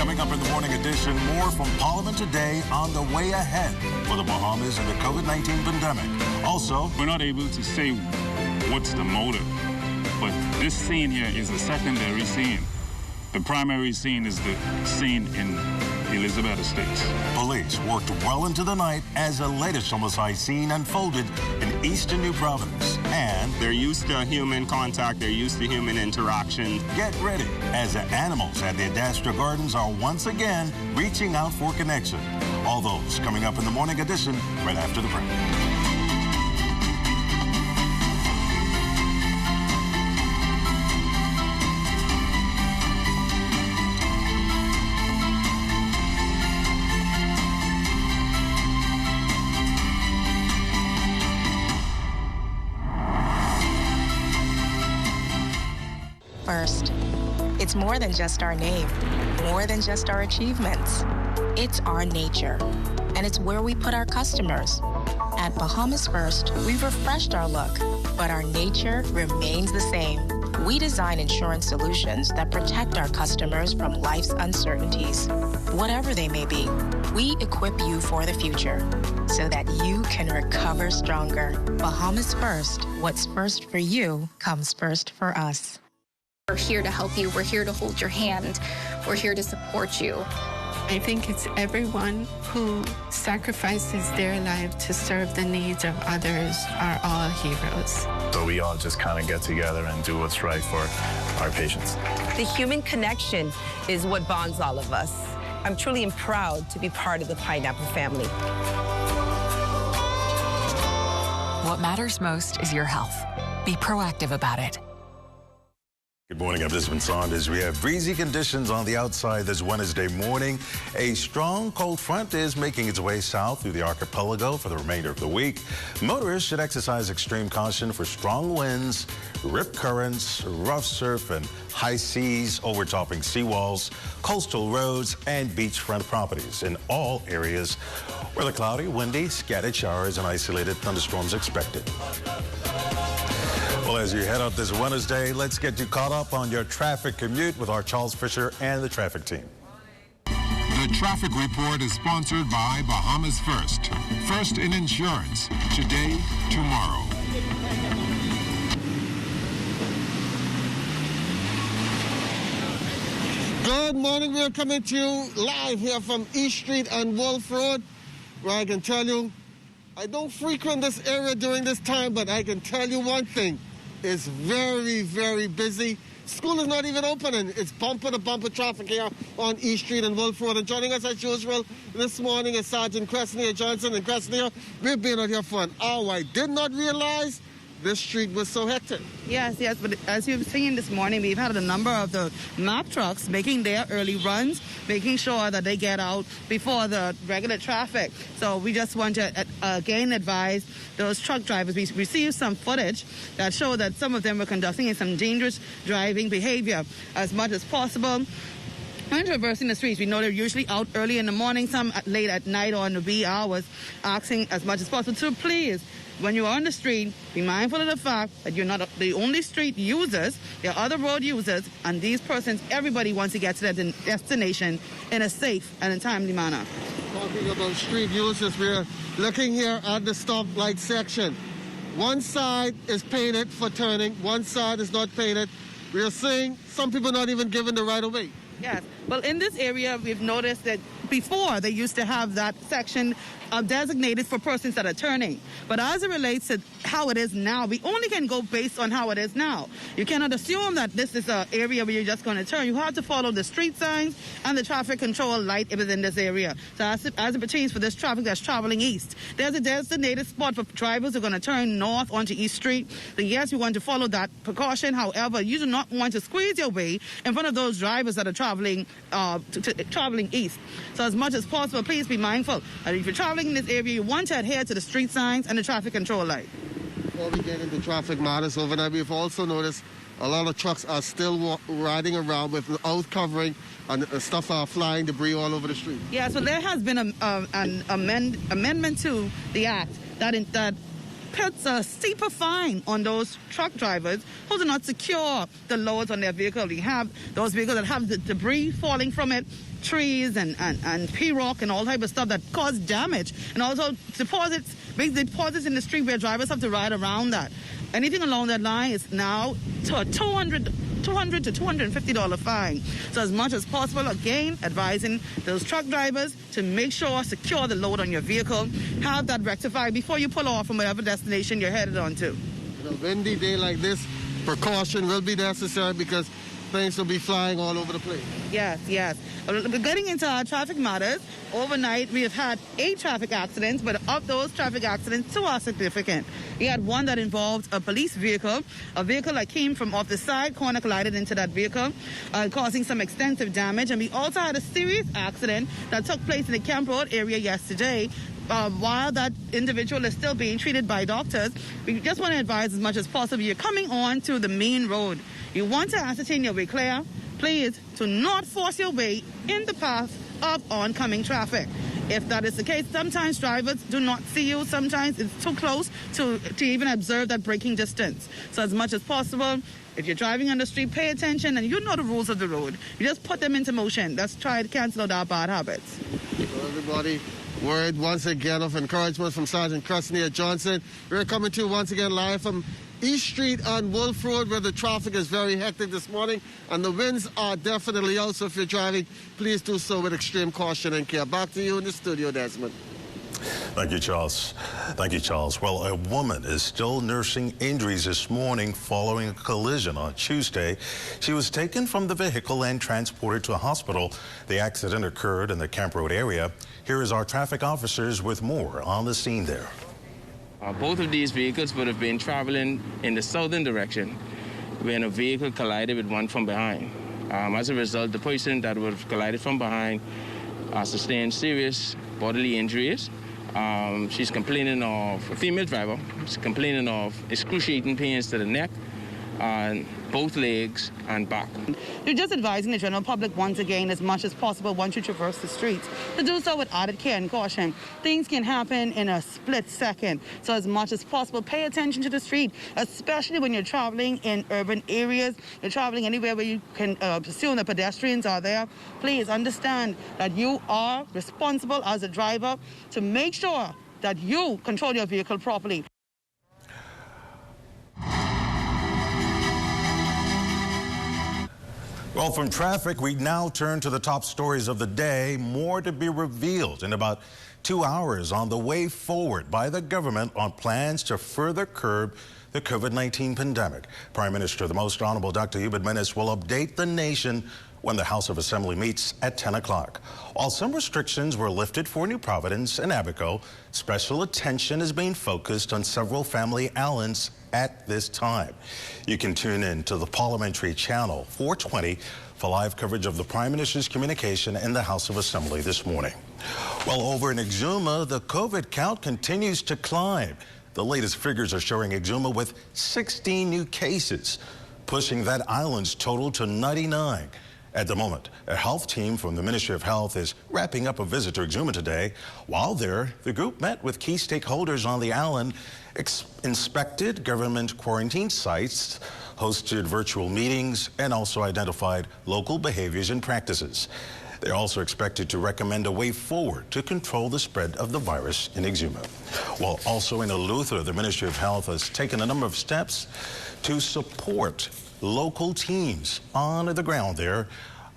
Coming up in the morning edition, more from Parliament today on the way ahead for the Bahamas and the COVID-19 pandemic. Also, we're not able to say what's the motive, but this scene here is a secondary scene. The primary scene is the scene in Elizabeth Estates. Police worked well into the night as the latest homicide scene unfolded in eastern New Providence. And they're used to human contact, they're used to human interaction. Get ready as the animals at the Adastra Gardens are once again reaching out for connection. All those coming up in the morning edition right after the break. First, it's more than just our name, more than just our achievements. It's our nature, and it's where we put our customers. At Bahamas First, we've refreshed our look, but our nature remains the same. We design insurance solutions that protect our customers from life's uncertainties, whatever they may be. We equip you for the future so that you can recover stronger. Bahamas First, what's first for you comes first for us. We're here to help you. We're here to hold your hand. We're here to support you. I think it's everyone who sacrifices their life to serve the needs of others are all heroes. So we all just kind of get together and do what's right for our patients. The human connection is what bonds all of us. I'm truly proud to be part of the Pineapple family. What matters most is your health. Be proactive about it. Good morning, I'm Desmond Saunders. We have breezy conditions on the outside this Wednesday morning. A strong cold front is making its way south through the archipelago for the remainder of the week. Motorists should exercise extreme caution for strong winds, rip currents, rough surf, and high seas, overtopping seawalls, coastal roads, and beachfront properties in all areas where the cloudy, windy, scattered showers and isolated thunderstorms expected. Well, as you head out this Wednesday, let's get you caught up on your traffic commute with our Charles Fisher and the traffic team. The traffic report is sponsored by Bahamas First. First in insurance. Today, tomorrow. Good morning. We're coming to you live here from East Street and Wolf Road, where I can tell you, I don't frequent this area during this time, but I can tell you one thing. It's very, very busy. School is not even opening. It's bumper-to-bumper traffic here on East Street and Wolf Road. And joining us as usual this morning is Sergeant Cressnier Johnson. And Cressnier, we've been out here for an hour. I did not realize this street was so hectic. Yes, but as you've seen this morning, we've had a number of the MAP trucks making their early runs, making sure that they get out before the regular traffic. So we just want to, again, advise those truck drivers. We received some footage that showed that some of them were conducting some dangerous driving behavior. As much as possible, when traversing the streets, we know they're usually out early in the morning, some late at night or in the wee hours, asking as much as possible to please, when you're on the street, be mindful of the fact that you're not the only street users. There are other road users, and these persons, everybody wants to get to their destination in a safe and a timely manner. Talking about street users, we're looking here at the stoplight section. One side is painted for turning, one side is not painted. We're seeing some people not even given the right of way. Yes. Well, in this area, we've noticed that before they used to have that section designated for persons that are turning. But as it relates to how it is now, we only can go based on how it is now. You cannot assume that this is an area where you're just going to turn. You have to follow the street signs and the traffic control light if it's in this area. So as it pertains for this traffic that's traveling east, there's a designated spot for drivers who are going to turn north onto East Street. So yes, we want to follow that precaution. However, you do not want to squeeze your way in front of those drivers that are traveling traveling east. So as much as possible, please be mindful. And if you're traveling in this area, you want to adhere to the street signs and the traffic control light. Before we get into traffic matters overnight, we've also noticed a lot of trucks are still riding around without covering, and stuff are flying debris all over the street. Yeah, so there has been an amendment to the act that puts a steeper fine on those truck drivers who do not secure the loads on their vehicle. We have those vehicles that have the debris falling from it, trees and P-rock and all type of stuff that cause damage, and also big deposits in the street where drivers have to ride around that. Anything along that line is now to a $200 to $250 fine. So as much as possible, again, advising those truck drivers to make sure secure the load on your vehicle, have that rectified before you pull off from whatever destination you're headed on to. On a windy day like this, precaution will be necessary because things will be flying all over the place. Yes. Getting into our traffic matters, overnight we have had 8 traffic accidents, but of those traffic accidents, 2 are significant. We had one that involved a police vehicle, a vehicle that came from off the side corner, collided into that vehicle, causing some extensive damage. And we also had a serious accident that took place in the Camp Road area yesterday. While that individual is still being treated by doctors, we just want to advise as much as possible, you're coming on to the main road. You want to ascertain your way clear. Please do not force your way in the path of oncoming traffic. If that is the case, sometimes drivers do not see you. Sometimes it's too close to even observe that braking distance. So as much as possible, if you're driving on the street, pay attention, and you know the rules of the road. You just put them into motion. Let's try to cancel out our bad habits. So everybody, word once again of encouragement from Sergeant Cressnia Johnson. We're coming to you once again live from East Street on Wolf Road, where the traffic is very hectic this morning, and the winds are definitely out. So if you're driving, please do so with extreme caution and care. Back to you in the studio, Desmond. Thank you, Charles. Well, a woman is still nursing injuries this morning following a collision on Tuesday. She was taken from the vehicle and transported to a hospital. The accident occurred in the Camp Road area. Here is our traffic officers with more on the scene there. Both of these vehicles would have been traveling in the southern direction when a vehicle collided with one from behind. As a result, the person that would have collided from behind sustained serious bodily injuries. She's complaining of, a female driver, she's complaining of excruciating pains to the neck, both legs and back. You're just advising the general public once again, as much as possible, once you traverse the streets, to do so with added care and caution. Things can happen in a split second. So as much as possible, pay attention to the street, especially when you're traveling in urban areas, you're traveling anywhere where you can assume the pedestrians are there. Please understand that you are responsible as a driver to make sure that you control your vehicle properly. Well, from traffic, we now turn to the top stories of the day. More to be revealed in about 2 hours on the way forward by the government on plans to further curb the COVID-19 pandemic. Prime Minister, the Most Honorable Dr. Hubert Minnis, will update the nation when the House of Assembly meets at 10 o'clock. While some restrictions were lifted for New Providence and Abaco, special attention is being focused on several family islands at this time. You can tune in to the Parliamentary Channel 420 for live coverage of the Prime Minister's communication in the House of Assembly this morning. Well, over in Exuma, the COVID count continues to climb. The latest figures are showing Exuma with 16 new cases, pushing that island's total to 99. At the moment, a health team from the Ministry of Health is wrapping up a visit to Exuma today. While there, the group met with key stakeholders on the island, inspected government quarantine sites, hosted virtual meetings, and also identified local behaviors and practices. They're also expected to recommend a way forward to control the spread of the virus in Exuma. While also in Eleuthera, the Ministry of Health has taken a number of steps to support local teams on the ground there.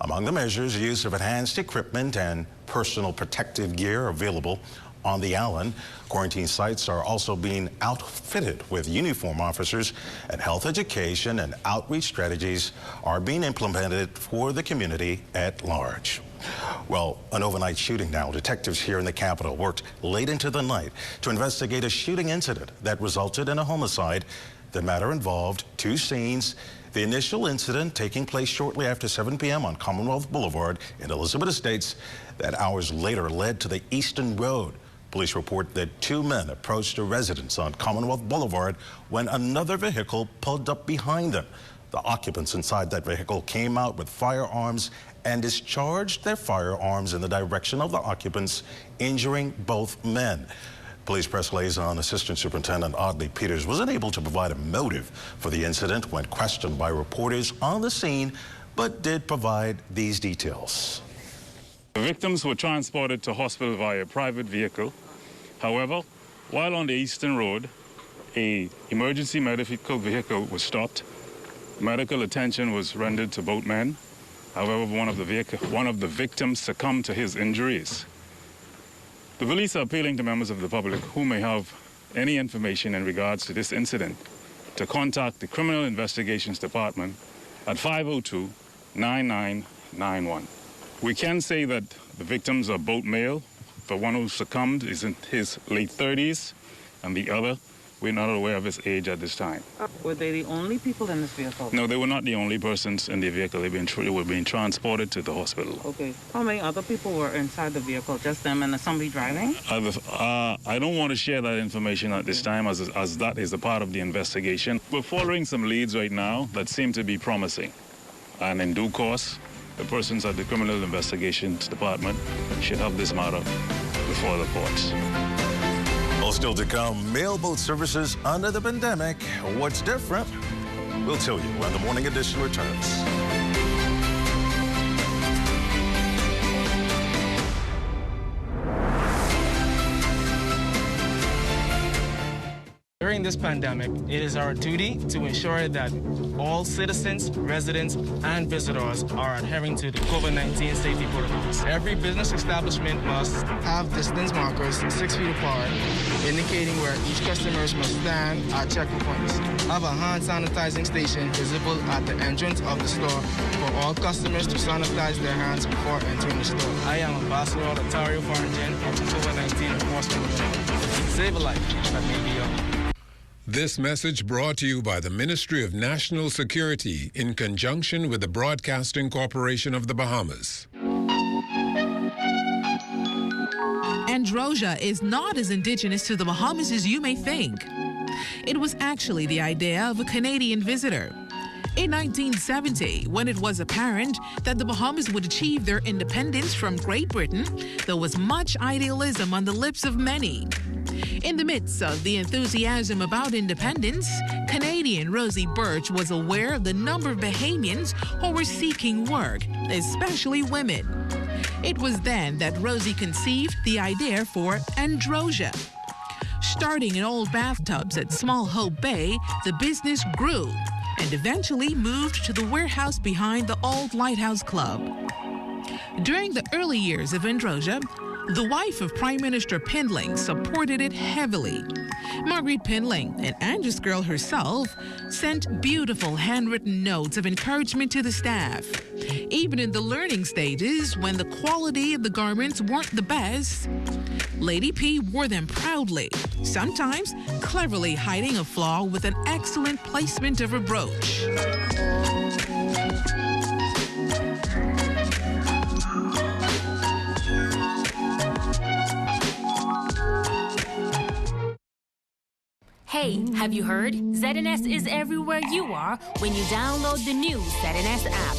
Among the measures, use of enhanced equipment and personal protective gear available on the island. Quarantine sites are also being outfitted with uniform officers, and health education and outreach strategies are being implemented for the community at large. Well, an overnight shooting now. Detectives here in the capital worked late into the night to investigate a shooting incident that resulted in a homicide. The matter involved 2 scenes. The initial incident taking place shortly after 7 p.m. on Commonwealth Boulevard in Elizabeth Estates that hours later led to the Eastern Road. Police report that 2 men approached a residence on Commonwealth Boulevard when another vehicle pulled up behind them. The occupants inside that vehicle came out with firearms and discharged their firearms in the direction of the occupants, injuring both men. Police press liaison Assistant Superintendent Audley Peters was unable to provide a motive for the incident when questioned by reporters on the scene, but did provide these details. The victims were transported to hospital via private vehicle. However, while on the Eastern Road, an emergency medical vehicle was stopped. Medical attention was rendered to both men. However, one of the victims succumbed to his injuries. The police are appealing to members of the public who may have any information in regards to this incident to contact the Criminal Investigations Department at 502-9991. We can say that the victims are both male. The one who succumbed is in his late 30s, and the other, we're not aware of his age at this time. Were they the only people in this vehicle? No, they were not the only persons in the vehicle. They were being transported to the hospital. Okay. How many other people were inside the vehicle? Just them and somebody driving? I don't want to share that information at this time as that is a part of the investigation. We're following some leads right now that seem to be promising. And in due course, the persons at the Criminal Investigations Department should have this matter before the courts. Well, still to come, mailboat services under the pandemic. What's different? We'll tell you when the morning edition returns. During this pandemic, it is our duty to ensure that all citizens, residents, and visitors are adhering to the COVID-19 safety protocols. Every business establishment must have distance markers 6 feet apart, indicating where each customer must stand at check-in points. Have a hand sanitizing station visible at the entrance of the store for all customers to sanitize their hands before entering the store. I am Ambassador Latario Farrington of the COVID-19 Enforcement Unit. Save a life that may be yours. This message brought to you by the Ministry of National Security in conjunction with the Broadcasting Corporation of the Bahamas. Androsia is not as indigenous to the Bahamas as you may think. It was actually the idea of a Canadian visitor. In 1970, when it was apparent that the Bahamas would achieve their independence from Great Britain, there was much idealism on the lips of many. In the midst of the enthusiasm about independence, Canadian Rosie Birch was aware of the number of Bahamians who were seeking work, especially women. It was then that Rosie conceived the idea for Androsia. Starting in old bathtubs at Small Hope Bay, the business grew and eventually moved to the warehouse behind the old Lighthouse Club. During the early years of Androsia, the wife of Prime Minister Pindling supported it heavily. Margaret Pindling, an Andros girl herself, sent beautiful handwritten notes of encouragement to the staff. Even in the learning stages, when the quality of the garments weren't the best, Lady P wore them proudly, sometimes cleverly hiding a flaw with an excellent placement of a brooch. Hey, have you heard? ZNS is everywhere you are when you download the new ZNS app.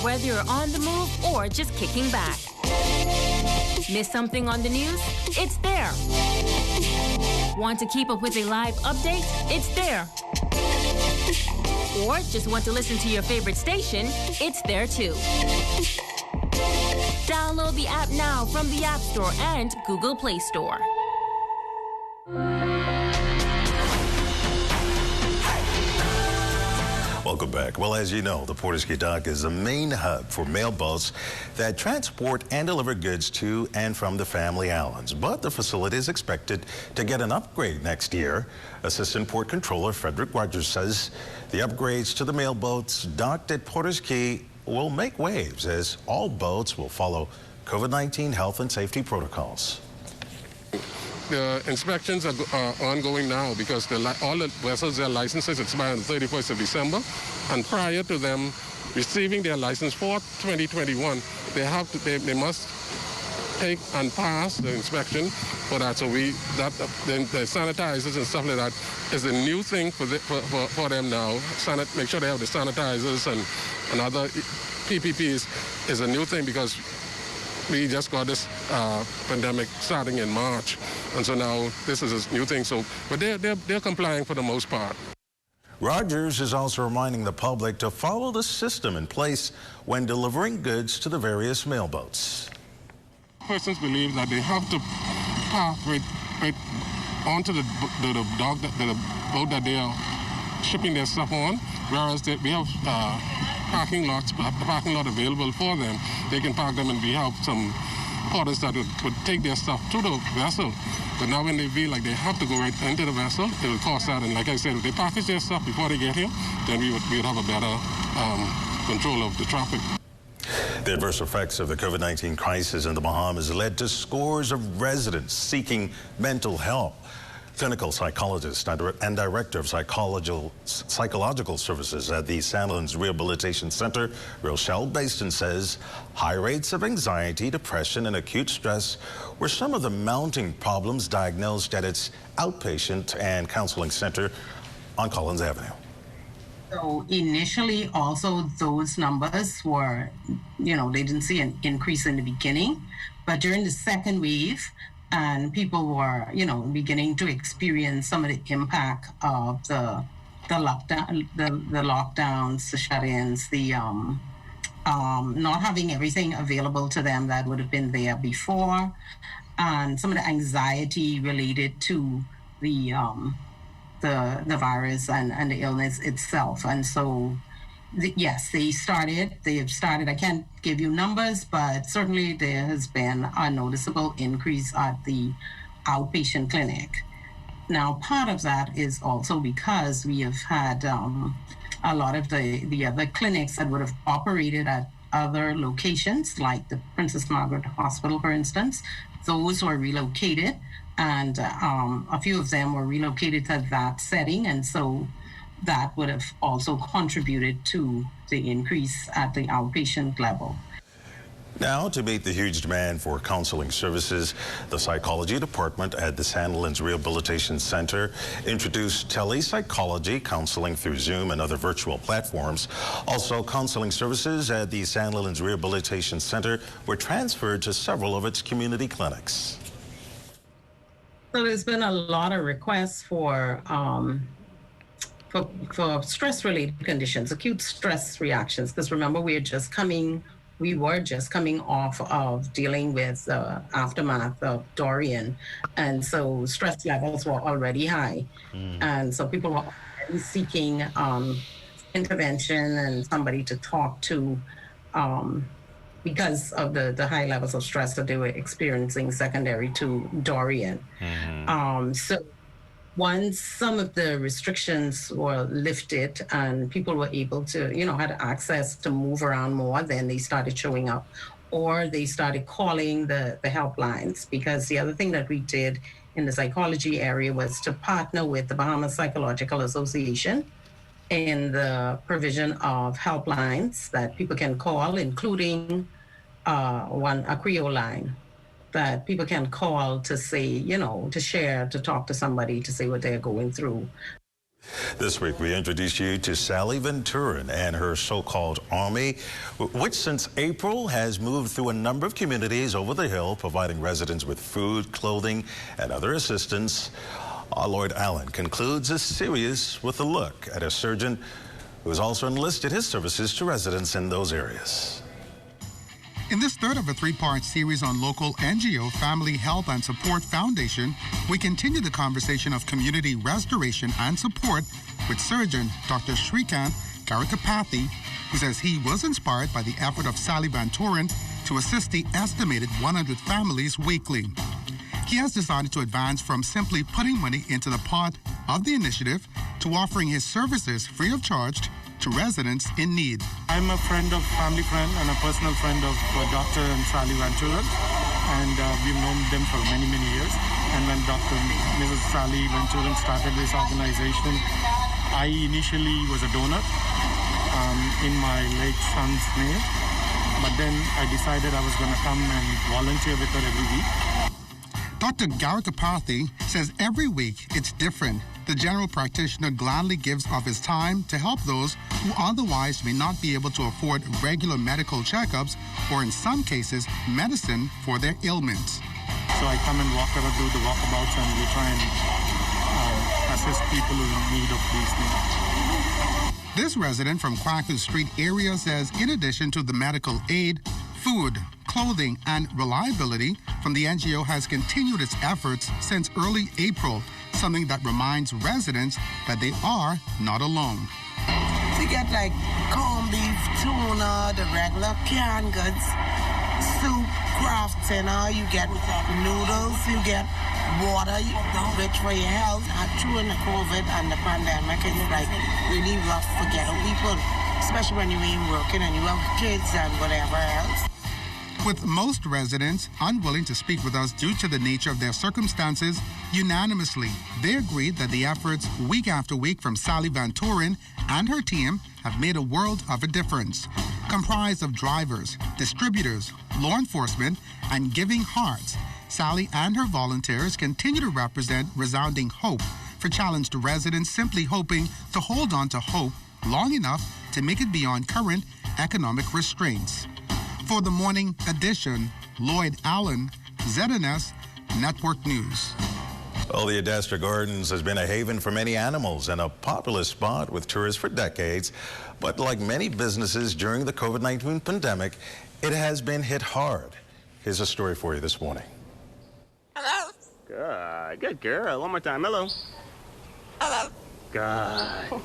Whether you're on the move or just kicking back. Miss something on the news? It's there. Want to keep up with a live update? It's there. Or just want to listen to your favorite station? It's there too. Download the app now from the App Store and Google Play Store. Welcome back. Well, as you know, the Port of Ski Dock is the main hub for mailboats that transport and deliver goods to and from the family islands. But the facility is expected to get an upgrade next year. Assistant Port Controller Frederick Rogers says the upgrades to the mailboats docked at Porter's Key will make waves as all boats will follow COVID-19 health and safety protocols. The inspections are ongoing now because all the vessels, their licenses expire on the 31st of December. And prior to them receiving their license for 2021, they must take and pass the inspection for that. So the sanitizers and stuff like that is a new thing for them now. Make sure they have the sanitizers and other PPPs is a new thing because we just got this pandemic starting in March, and so now this is a new thing. So, but they're complying for the most part. Rogers is also reminding the public to follow the system in place when delivering goods to the various mail boats. Persons believe that they have to park right onto the boat that they are shipping their stuff on, whereas we have parking lot available for them. They can park them, and we have some porters that would take their stuff to the vessel. But now when they feel like they have to go right into the vessel, it will cost that. And like I said, if they package their stuff before they get here, then we would have a better control of the traffic. The adverse effects of the COVID-19 crisis in the Bahamas led to scores of residents seeking mental help. Clinical psychologist and director of psychological services at the Sandlands Rehabilitation Center, Rochelle Baston, says high rates of anxiety, depression, and acute stress were some of the mounting problems diagnosed at its outpatient and counseling center on Collins Avenue. So initially, also those numbers were, they didn't see an increase in the beginning, but during the second wave, and people were, beginning to experience some of the impact of the lockdown, the lockdowns, the shut-ins, the not having everything available to them that would have been there before, and some of the anxiety related to the virus and the illness itself. And so, yes, they have started, I can't give you numbers, but certainly there has been a noticeable increase at the outpatient clinic. Now, part of that is also because we have had a lot of the other clinics that would have operated at other locations, like the Princess Margaret Hospital, for instance. Those were relocated, and a few of them were relocated to that setting, and so that would have also contributed to the increase at the outpatient level. Now, to meet the huge demand for counseling services, the psychology department at the Sandlands Rehabilitation Center introduced telepsychology counseling through Zoom and other virtual platforms. Also, counseling services at the Sandlands Rehabilitation Center were transferred to several of its community clinics. So there's been a lot of requests for stress-related conditions, acute stress reactions, because remember, we were just coming off of dealing with the aftermath of Dorian, and so stress levels were already high. And so people were already seeking intervention and somebody to talk to because of the high levels of stress that they were experiencing secondary to Dorian. So once some of the restrictions were lifted and people were able to, had access to move around more, then they started showing up, or they started calling the helplines. Because the other thing that we did in the psychology area was to partner with the Bahamas Psychological Association in the provision of helplines that people can call, including a Creole line that people can call to say, to share, to talk to somebody, to say what they're going through. This week, we introduce you to Sally Venturin and her so-called army, which since April has moved through a number of communities over the hill, providing residents with food, clothing, and other assistance. Lloyd Allen concludes this series with a look at a surgeon who has also enlisted his services to residents in those areas. In this third of a three-part series on local NGO Family Help and Support Foundation, we continue the conversation of community restoration and support with surgeon Dr. Shrikant Karakapathy, who says he was inspired by the effort of Sally Venturin to assist the estimated 100 families weekly. He has decided to advance from simply putting money into the pot of the initiative to offering his services free of charge to residents in need. I'm a family friend and a personal friend of Dr. and Sally Venturin, and we've known them for many, many years. And when Dr. and Mrs. Sally Venturin started this organization, I initially was a donor in my late son's name, but then I decided I was going to come and volunteer with her every week. Dr. Karakapathy says every week it's different. The general practitioner gladly gives of his time to help those who otherwise may not be able to afford regular medical checkups or, in some cases, medicine for their ailments. So I come and do the walkabouts, and we try and assist people who are in need of these things. This resident from Quaker Street area says in addition to the medical aid, food, clothing, and reliability from the NGO has continued its efforts since early April, something that reminds residents that they are not alone. You get like corned beef, tuna, the regular canned goods, soup, Kraft dinner, you get noodles, you get water, rich for your health. During the COVID and the pandemic, it's like really rough for ghetto people, especially when you ain't working and you have kids and whatever else. With most residents unwilling to speak with us due to the nature of their circumstances, unanimously, they agreed that the efforts week after week from Sally Van Toren and her team have made a world of a difference. Comprised of drivers, distributors, law enforcement, and giving hearts, Sally and her volunteers continue to represent resounding hope for challenged residents simply hoping to hold on to hope long enough to make it beyond current economic restraints. For the morning edition, Lloyd Allen, ZNS Network News. Well, the Adastra Gardens has been a haven for many animals and a popular spot with tourists for decades. But like many businesses during the COVID-19 pandemic, it has been hit hard. Here's a story for you this morning. Hello. Good girl. One more time. Hello. Hello. Good.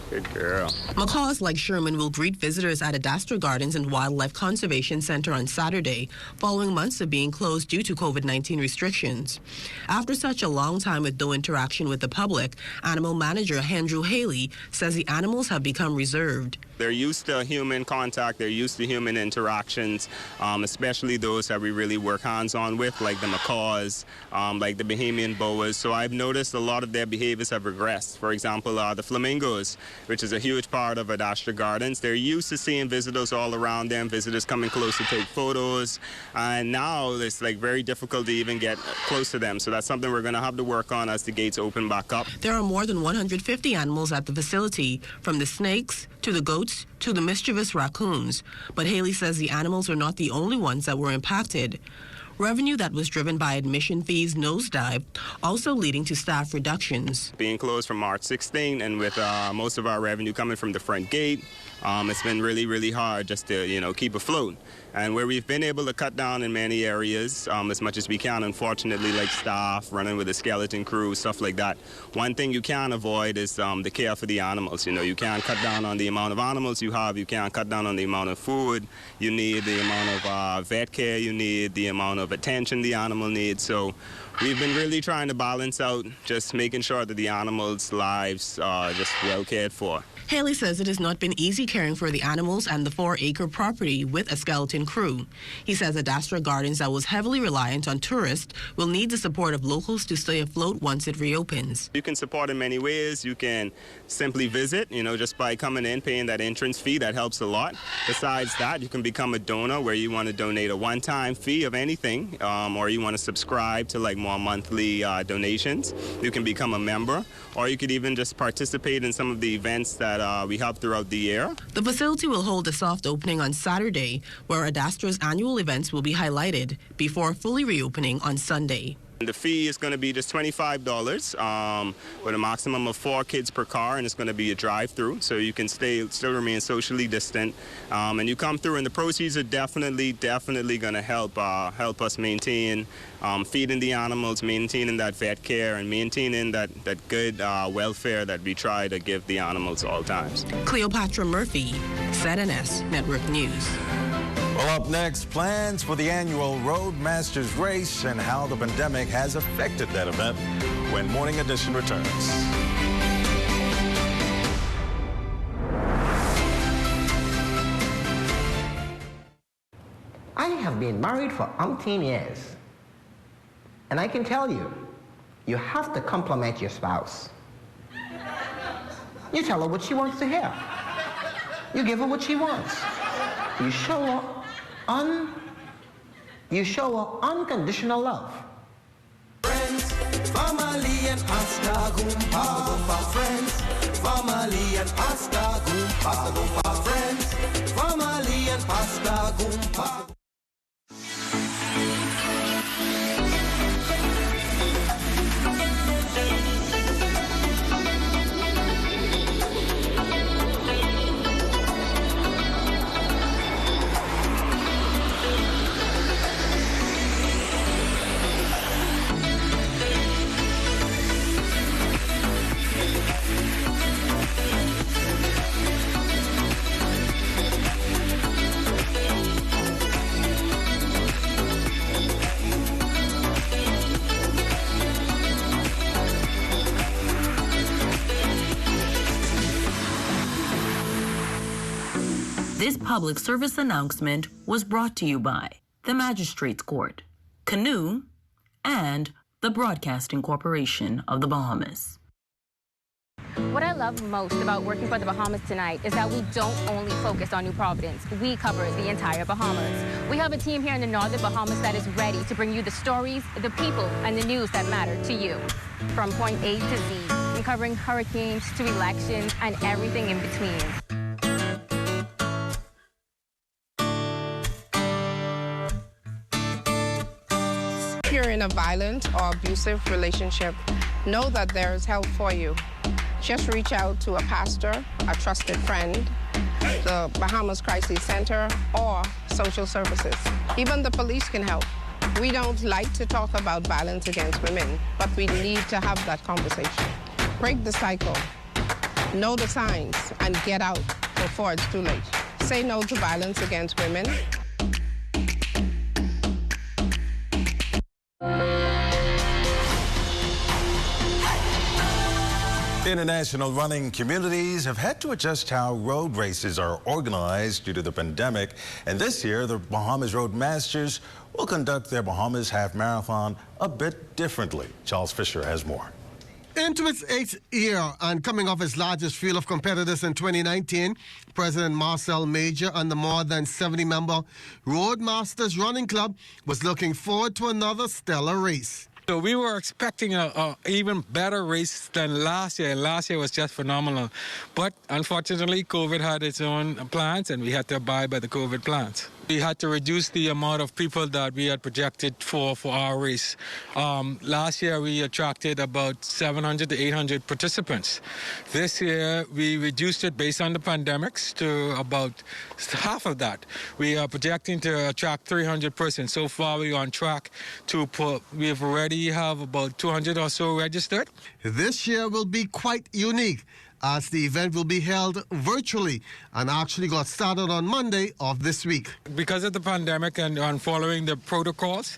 Good girl. Macaws like Sherman will greet visitors at Adastra Gardens and Wildlife Conservation Center on Saturday, following months of being closed due to COVID-19 restrictions. After such a long time with no interaction with the public, animal manager Andrew Haley says the animals have become reserved. They're used to human contact, they're used to human interactions, especially those that we really work hands-on with, like the macaws, like the Bahamian boas. So I've noticed a lot of their behaviors have regressed. For example, the flamingos, which is a huge part of Adastra Gardens. They're used to seeing visitors all around them, visitors coming close to take photos, and now it's like very difficult to even get close to them. So that's something we're going to have to work on as the gates open back up. There are more than 150 animals at the facility, from the snakes to the goats to the mischievous raccoons. But Haley says the animals are not the only ones that were impacted. Revenue that was driven by admission fees nosedived, also leading to staff reductions. Being closed from March 16 and with most of our revenue coming from the front gate, it's been really, really hard just to, keep afloat. And where we've been able to cut down in many areas as much as we can, unfortunately, like staff, running with a skeleton crew, stuff like that. One thing you can't avoid is the care for the animals. You can't cut down on the amount of animals you have. You can't cut down on the amount of food you need, the amount of vet care you need, the amount of attention the animal needs. So we've been really trying to balance out just making sure that the animals' lives are just well cared for. Haley says it has not been easy caring for the animals and the 4-acre property with a skeleton crew. He says Adastra Gardens, that was heavily reliant on tourists, will need the support of locals to stay afloat once it reopens. You can support in many ways. You can simply visit, just by coming in, paying that entrance fee. That helps a lot. Besides that, you can become a donor where you want to donate a one-time fee of anything, or you want to subscribe to like more monthly donations. You can become a member, or you could even just participate in some of the events that we have throughout the year. The facility will hold a soft opening on Saturday, where Adastra's annual events will be highlighted before fully reopening on Sunday. The fee is going to be just $25 with a maximum of 4 kids per car, and it's going to be a drive-through, so you can still remain socially distant. And you come through, and the proceeds are definitely going to help us maintain feeding the animals, maintaining that vet care, and maintaining that good welfare that we try to give the animals all times. Cleopatra Murphy, ZNS Network News. Well, up next, plans for the annual Roadmasters race and how the pandemic has affected that event when Morning Edition returns. I have been married for umpteen years, and I can tell you, you have to compliment your spouse. You tell her what she wants to hear. You give her what she wants. You show her unconditional love. Friends, family and hasta gumpa, friends, family and hasta gumpa, friends, family and hasta gumpa. This public service announcement was brought to you by the Magistrates Court, Canoe, and the Broadcasting Corporation of the Bahamas. What I love most about working for the Bahamas tonight is that we don't only focus on New Providence. We cover the entire Bahamas. We have a team here in the Northern Bahamas that is ready to bring you the stories, the people, and the news that matter to you. From point A to Z, from covering hurricanes to elections and everything in between. If you're in a violent or abusive relationship, know that there is help for you. Just reach out to a pastor, a trusted friend, the Bahamas Crisis Center, or social services. Even the police can help. We don't like to talk about violence against women, but we need to have that conversation. Break the cycle, know the signs, and get out before it's too late. Say no to violence against women. International running communities have had to adjust how road races are organized due to the pandemic. And this year, the Bahamas Road Masters will conduct their Bahamas Half Marathon a bit differently. Charles Fisher has more. Into its 8th year and coming off its largest field of competitors in 2019, President Marcel Major and the more than 70-member Roadmasters Running Club was looking forward to another stellar race. So we were expecting a even better race than last year. Last year was just phenomenal. But unfortunately, COVID had its own plans, and we had to abide by the COVID plans. We had to reduce the amount of people that we had projected for our race. Last year, we attracted about 700 to 800 participants. This year, we reduced it based on the pandemics to about half of that. We are projecting to attract 300 persons. So far, we're on track to we've already have about 200 or so registered. This year will be quite unique, as the event will be held virtually and actually got started on Monday of this week. Because of the pandemic and following the protocols,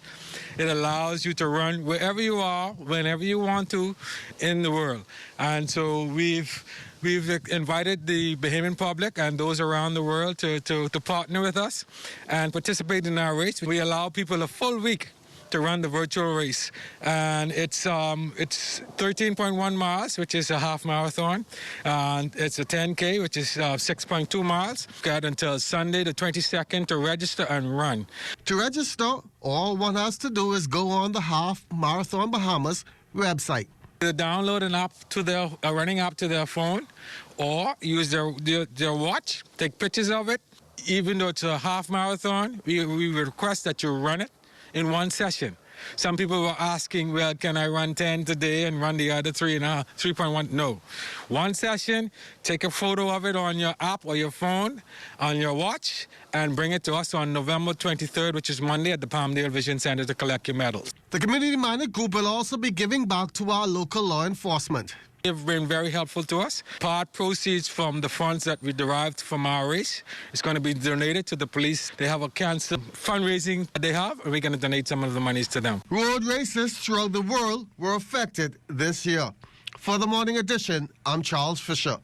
it allows you to run wherever you are, whenever you want to in the world. And so we've invited the Bahamian public and those around the world to partner with us and participate in our race. We allow people a full week to run the virtual race, and it's 13.1 miles, which is a half marathon, and it's a 10K, which is 6.2 miles. Got until Sunday the 22nd to register and run. To register, all one has to do is go on the Half Marathon Bahamas website. They download an app to their running app to their phone, or use their watch, take pictures of it. Even though it's a half marathon, we request that you run it in one session. Some people were asking, well, can I run 10 today and run the other 3.1? No. One session, take a photo of it on your app or your phone, on your watch, and bring it to us on November 23rd, which is Monday, at the Palmdale Vision Center to collect your medals. The community-minded group will also be giving back to our local law enforcement. They've been very helpful to us. Part proceeds from the funds that we derived from our race is going to be donated to the police. They have a cancer fundraising that they have, and we're going to donate some of the monies to them. Road races throughout the world were affected this year. For the Morning Edition, I'm Charles Fisher.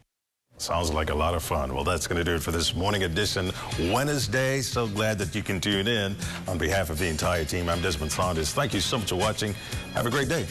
Sounds like a lot of fun. Well, that's going to do it for this Morning Edition Wednesday. So glad that you can tune in. On behalf of the entire team, I'm Desmond Saunders. Thank you so much for watching. Have a great day.